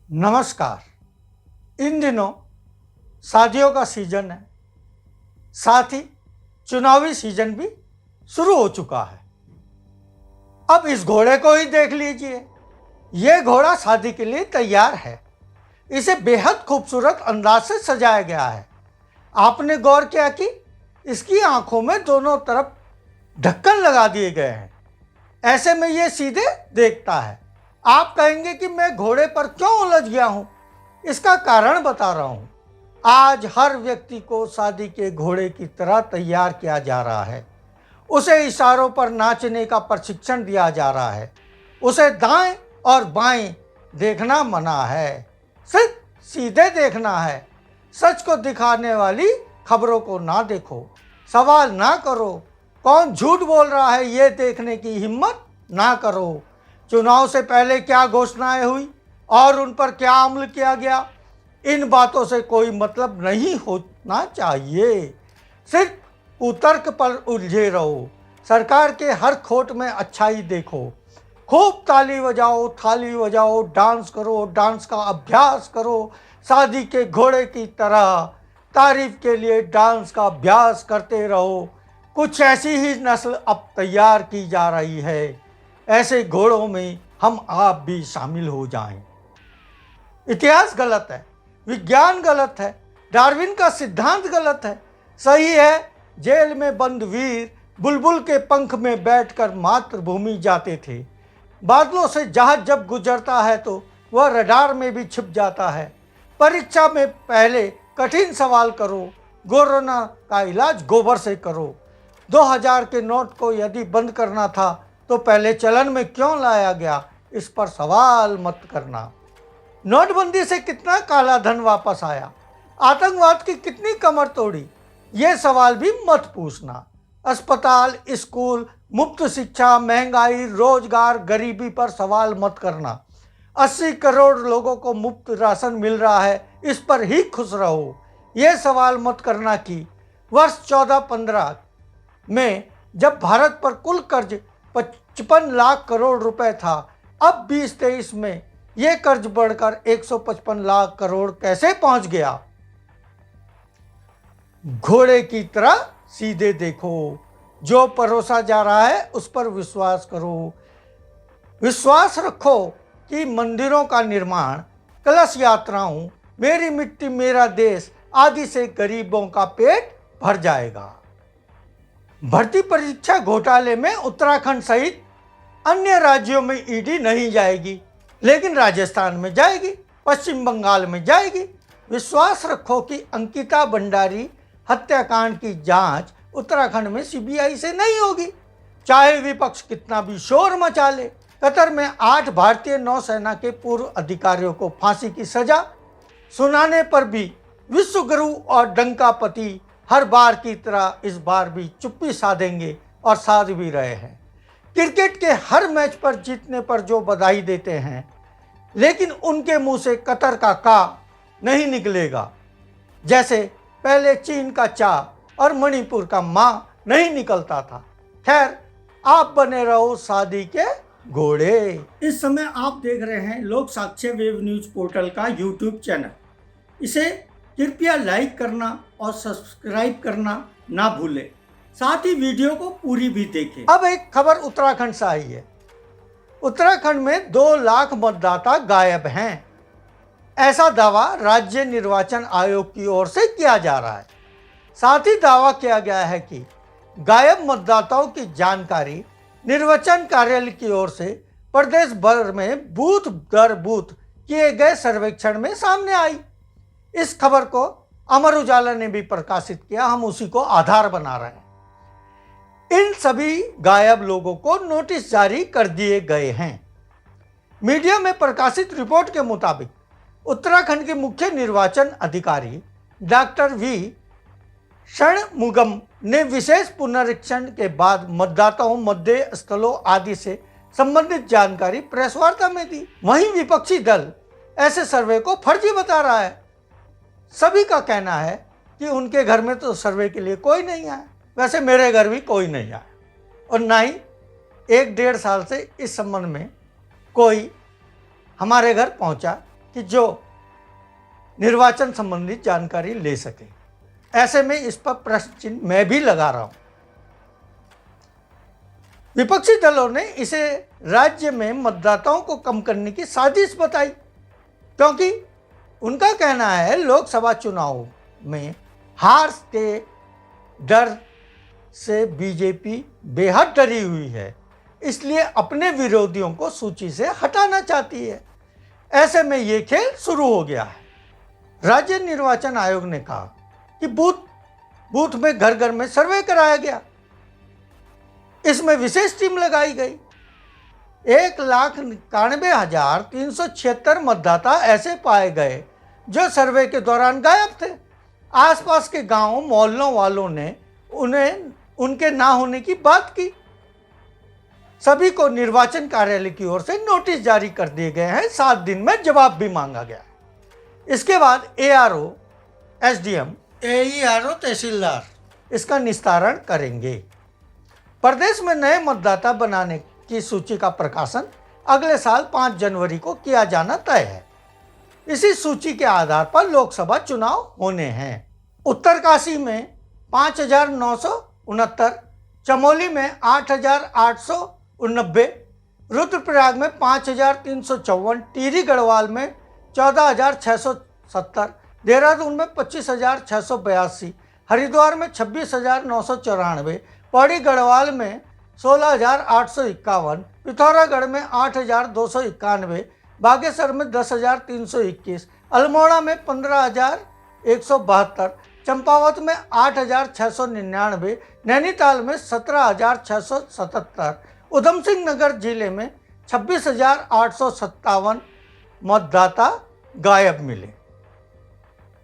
नमस्कार। इन दिनों शादियों का सीजन है, साथ ही चुनावी सीजन भी शुरू हो चुका है। अब इस घोड़े को ही देख लीजिए। ये घोड़ा शादी के लिए तैयार है। इसे बेहद खूबसूरत अंदाज से सजाया गया है। आपने गौर किया कि इसकी आंखों में दोनों तरफ ढक्कन लगा दिए गए हैं। ऐसे में ये सीधे देखता है। आप कहेंगे कि मैं घोड़े पर क्यों उलझ गया हूं? इसका कारण बता रहा हूं। आज हर व्यक्ति को शादी के घोड़े की तरह तैयार किया जा रहा है। उसे इशारों पर नाचने का प्रशिक्षण दिया जा रहा है। उसे दाएं और बाएं देखना मना है, सिर्फ सीधे देखना है। सच को दिखाने वाली खबरों को ना देखो, सवाल ना करो, कौन झूठ बोल रहा है ये देखने की हिम्मत ना करो। चुनाव से पहले क्या घोषणाएं हुई और उन पर क्या अमल किया गया, इन बातों से कोई मतलब नहीं होना चाहिए। सिर्फ कुतर्क पर उलझे रहो। सरकार के हर खोट में अच्छाई देखो। खूब ताली बजाओ, थाली बजाओ, डांस करो, डांस का अभ्यास करो। शादी के घोड़े की तरह तारीफ के लिए डांस का अभ्यास करते रहो। कुछ ऐसी ही नस्ल अब तैयार की जा रही है। ऐसे घोड़ों में हम आप भी शामिल हो जाएं। इतिहास गलत है, विज्ञान गलत है, डार्विन का सिद्धांत गलत है। सही है, जेल में बंद वीर बुलबुल के पंख में बैठकर मातृभूमि जाते थे। बादलों से जहाज जब गुजरता है तो वह रडार में भी छिप जाता है। परीक्षा में पहले कठिन सवाल करो, कोरोना का इलाज गोबर से करो। 2000 के नोट को यदि बंद करना था तो पहले चलन में क्यों लाया गया, इस पर सवाल मत करना। नोटबंदी से कितना काला धन वापस आया, आतंकवाद की कितनी कमर तोड़ी, ये सवाल भी मत पूछना। अस्पताल, स्कूल, मुफ्त शिक्षा, महंगाई, रोजगार, गरीबी पर सवाल मत करना। 80 करोड़ लोगों को मुफ्त राशन मिल रहा है, इस पर ही खुश रहो। ये सवाल मत करना कि वर्ष 14-15 में जब भारत पर कुल कर्ज 55 लाख करोड़ रुपए था, अब 2023 में ये कर्ज बढ़कर 155 लाख करोड़ कैसे पहुंच गया। घोड़े की तरह सीधे देखो। जो परोसा जा रहा है उस पर विश्वास करो। विश्वास रखो कि मंदिरों का निर्माण, कलश यात्राओं, मेरी मिट्टी मेरा देश आदि से गरीबों का पेट भर जाएगा। भर्ती परीक्षा घोटाले में उत्तराखंड सहित अन्य राज्यों में ईडी नहीं जाएगी, लेकिन राजस्थान में जाएगी, पश्चिम बंगाल में जाएगी। विश्वास रखो कि अंकिता भंडारी हत्याकांड की जांच उत्तराखंड में सीबीआई से नहीं होगी, चाहे विपक्ष कितना भी शोर मचा ले। कतर में 8 भारतीय नौसेना के पूर्व अधिकारियों को फांसी की सजा सुनाने पर भी विश्वगुरु और डंकापति हर बार की तरह इस बार भी चुप्पी साधेंगे और साध भी रहे हैं। क्रिकेट के हर मैच पर जीतने पर जो बधाई देते हैं, लेकिन उनके मुंह से कतर का का नहीं निकलेगा। जैसे पहले चीन का चा और मणिपुर का मां नहीं निकलता था। खैर, आप बने रहो शादी के घोड़े। इस समय आप देख रहे हैं लोक साक्ष्य वेब न्यूज पोर्टल का यूट्यूब चैनल। इसे कृपया लाइक करना और सब्सक्राइब करना ना भूलें। साथ ही वीडियो को पूरी भी देखें। अब एक खबर उत्तराखंड से आई है। उत्तराखंड में 2 लाख मतदाता गायब हैं, ऐसा दावा राज्य निर्वाचन आयोग की ओर से किया जा रहा है। साथ ही दावा किया गया है कि गायब मतदाताओं की जानकारी निर्वाचन कार्यालय की ओर से प्रदेश भर में बूथ दर बूथ किए गए सर्वेक्षण में सामने आई। इस खबर को अमर उजाला ने भी प्रकाशित किया, हम उसी को आधार बना रहे हैं। इन सभी गायब लोगों को नोटिस जारी कर दिए गए हैं। मीडिया में प्रकाशित रिपोर्ट के मुताबिक उत्तराखंड के मुख्य निर्वाचन अधिकारी डॉक्टर वी षणमुगम ने विशेष पुनरीक्षण के बाद मतदाताओं, मतदेय स्थलों आदि से संबंधित जानकारी प्रेस वार्ता में दी। वहीं विपक्षी दल ऐसे सर्वे को फर्जी बता रहा है। सभी का कहना है कि उनके घर में तो सर्वे के लिए कोई नहीं आया। वैसे मेरे घर भी कोई नहीं आया और ना ही 1-1.5 साल से इस संबंध में कोई हमारे घर पहुंचा कि जो निर्वाचन संबंधित जानकारी ले सके। ऐसे में इस पर प्रश्न चिन्ह मैं भी लगा रहा हूं। विपक्षी दलों ने इसे राज्य में मतदाताओं को कम करने की साजिश बताई, क्योंकि उनका कहना है लोकसभा चुनाव में हार के डर से बीजेपी बेहद डरी हुई है, इसलिए अपने विरोधियों को सूची से हटाना चाहती है। ऐसे में ये खेल शुरू हो गया है। राज्य निर्वाचन आयोग ने कहा कि बूथ में घर घर में सर्वे कराया गया। इसमें विशेष टीम लगाई गई। 1,91,376 मतदाता ऐसे पाए गए जो सर्वे के दौरान गायब थे। आसपास के गांवों मोहल्लों वालों ने उनके ना होने की बात की। सभी को निर्वाचन कार्यालय की ओर से नोटिस जारी कर दिए गए हैं। 7 दिन में जवाब भी मांगा गया है। इसके बाद ARO, SDM, AERO, तहसीलदार इसका निस्तारण करेंगे। प्रदेश में नए मतदाता बनाने की सूची का प्रकाशन अगले साल 5 जनवरी को किया जाना तय है। इसी सूची के आधार पर लोकसभा चुनाव होने हैं। उत्तरकाशी में 5,969, चमोली में 8,889, रुद्रप्रयाग में 5,354, टिहरी गढ़वाल में 14,670, देहरादून में 25,682, हरिद्वार में 26,994, पौड़ी गढ़वाल में 16,851, पिथौरागढ़ में 8,291, बागेश्वर में 10,321, अल्मोड़ा में 15,172, चंपावत में 8,699, नैनीताल में 17,677, उधम सिंह नगर जिले में 26,857 मतदाता गायब मिले।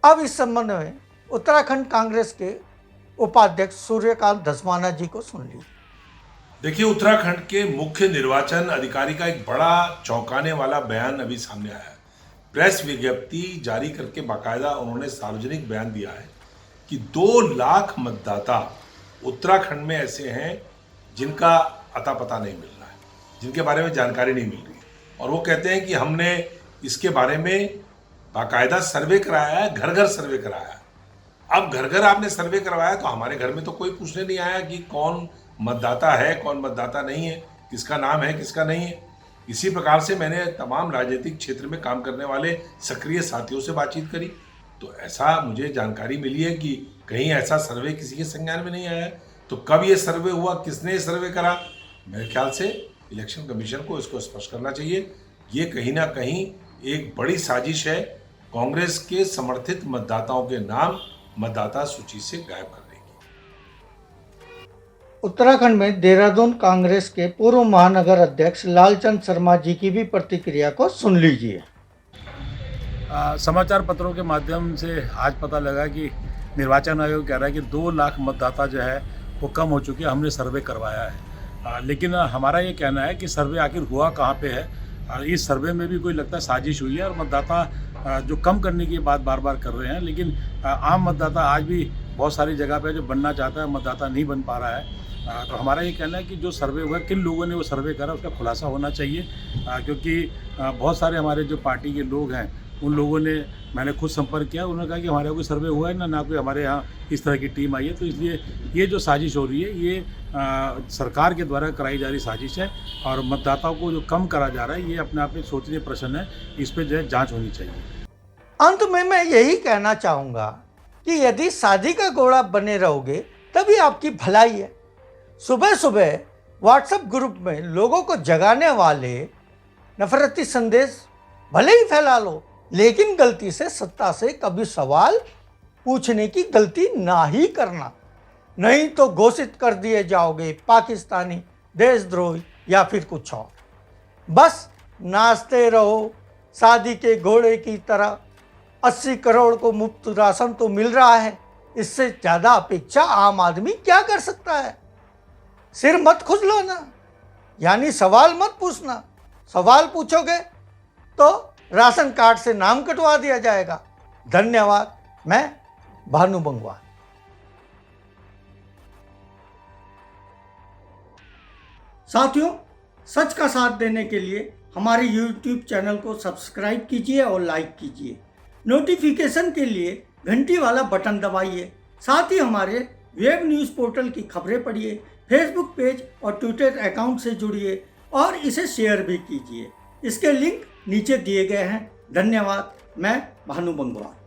अब इस संबंध में उत्तराखंड कांग्रेस के उपाध्यक्ष सूर्यकांत धस्माना जी को सुन लीजिए। देखिए, उत्तराखंड के मुख्य निर्वाचन अधिकारी का एक बड़ा चौंकाने वाला बयान अभी सामने आया है। प्रेस विज्ञप्ति जारी करके बाकायदा उन्होंने सार्वजनिक बयान दिया है कि 2 लाख मतदाता उत्तराखंड में ऐसे हैं जिनका अता पता नहीं मिल रहा है, जिनके बारे में जानकारी नहीं मिल रही है। और वो कहते हैं कि हमने इसके बारे में बाकायदा सर्वे कराया है, घर घर सर्वे कराया है। अब घर घर आपने सर्वे करवाया तो हमारे घर में तो कोई पूछने नहीं आया कि कौन मतदाता है, कौन मतदाता नहीं है, किसका नाम है, किसका नहीं है। इसी प्रकार से मैंने तमाम राजनीतिक क्षेत्र में काम करने वाले सक्रिय साथियों से बातचीत करी, तो ऐसा मुझे जानकारी मिली है कि कहीं ऐसा सर्वे किसी के संज्ञान में नहीं आया है। तो कब ये सर्वे हुआ, किसने ये सर्वे करा, मेरे ख्याल से इलेक्शन कमीशन को इसको स्पष्ट करना चाहिए। ये कहीं ना कहीं एक बड़ी साजिश है कांग्रेस के समर्थित मतदाताओं के नाम मतदाता सूची से गायब करने की। उत्तराखंड में देहरादून कांग्रेस के पूर्व महानगर अध्यक्ष लालचंद शर्मा जी की भी प्रतिक्रिया को सुन लीजिए। समाचार पत्रों के माध्यम से आज पता लगा कि निर्वाचन आयोग कह रहा है कि 2 लाख मतदाता जो है वो कम हो चुके हैं, हमने सर्वे करवाया है। लेकिन हमारा ये कहना है कि सर्वे आखिर हुआ कहाँ पे है। इस सर्वे में भी कोई लगता है साजिश हुई है और मतदाता जो कम करने की बात बार बार कर रहे हैं, लेकिन आम मतदाता आज भी बहुत सारी जगह पे जो बनना चाहता है मतदाता नहीं बन पा रहा है। तो हमारा ये कहना है कि जो सर्वे हुआ, किन लोगों ने वो सर्वे करा, उसका खुलासा होना चाहिए, क्योंकि बहुत सारे हमारे जो पार्टी के लोग हैं उन लोगों ने, मैंने खुद संपर्क किया, उन्होंने कहा कि हमारे कोई सर्वे हुआ है ना कोई हमारे यहाँ इस तरह की टीम आई है। तो इसलिए ये जो साजिश हो रही है ये सरकार के द्वारा कराई जा रही साजिश है और मतदाताओं को जो कम करा जा रहा है ये अपने आप में सोचनीय प्रश्न है। इस पर जो है जाँच होनी चाहिए। अंत में मैं यही कहना चाहूँगा कि यदि शादी का घोड़ा बने रहोगे तभी आपकी भलाई है। सुबह सुबह व्हाट्सएप ग्रुप में लोगों को जगाने वाले नफरती संदेश भले ही फैला लो, लेकिन गलती से सत्ता से कभी सवाल पूछने की गलती ना ही करना, नहीं तो घोषित कर दिए जाओगे पाकिस्तानी, देशद्रोही या फिर कुछ और। बस नाचते रहो शादी के घोड़े की तरह। 80 करोड़ को मुफ्त राशन तो मिल रहा है, इससे ज़्यादा अपेक्षा आम आदमी क्या कर सकता है। सिर मत खुजलाना, यानी सवाल मत पूछना। सवाल पूछोगे तो राशन कार्ड से नाम कटवा दिया जाएगा। धन्यवाद। मैं भानु बंगवाल। साथियों, सच का साथ देने के लिए हमारे YouTube चैनल को सब्सक्राइब कीजिए और लाइक कीजिए। नोटिफिकेशन के लिए घंटी वाला बटन दबाइए। साथ ही हमारे वेब न्यूज़ पोर्टल की खबरें पढ़िए, फेसबुक पेज और ट्विटर अकाउंट से जुड़िए और इसे शेयर भी कीजिए। इसके लिंक नीचे दिए गए हैं। धन्यवाद। मैं भानु बंगवार।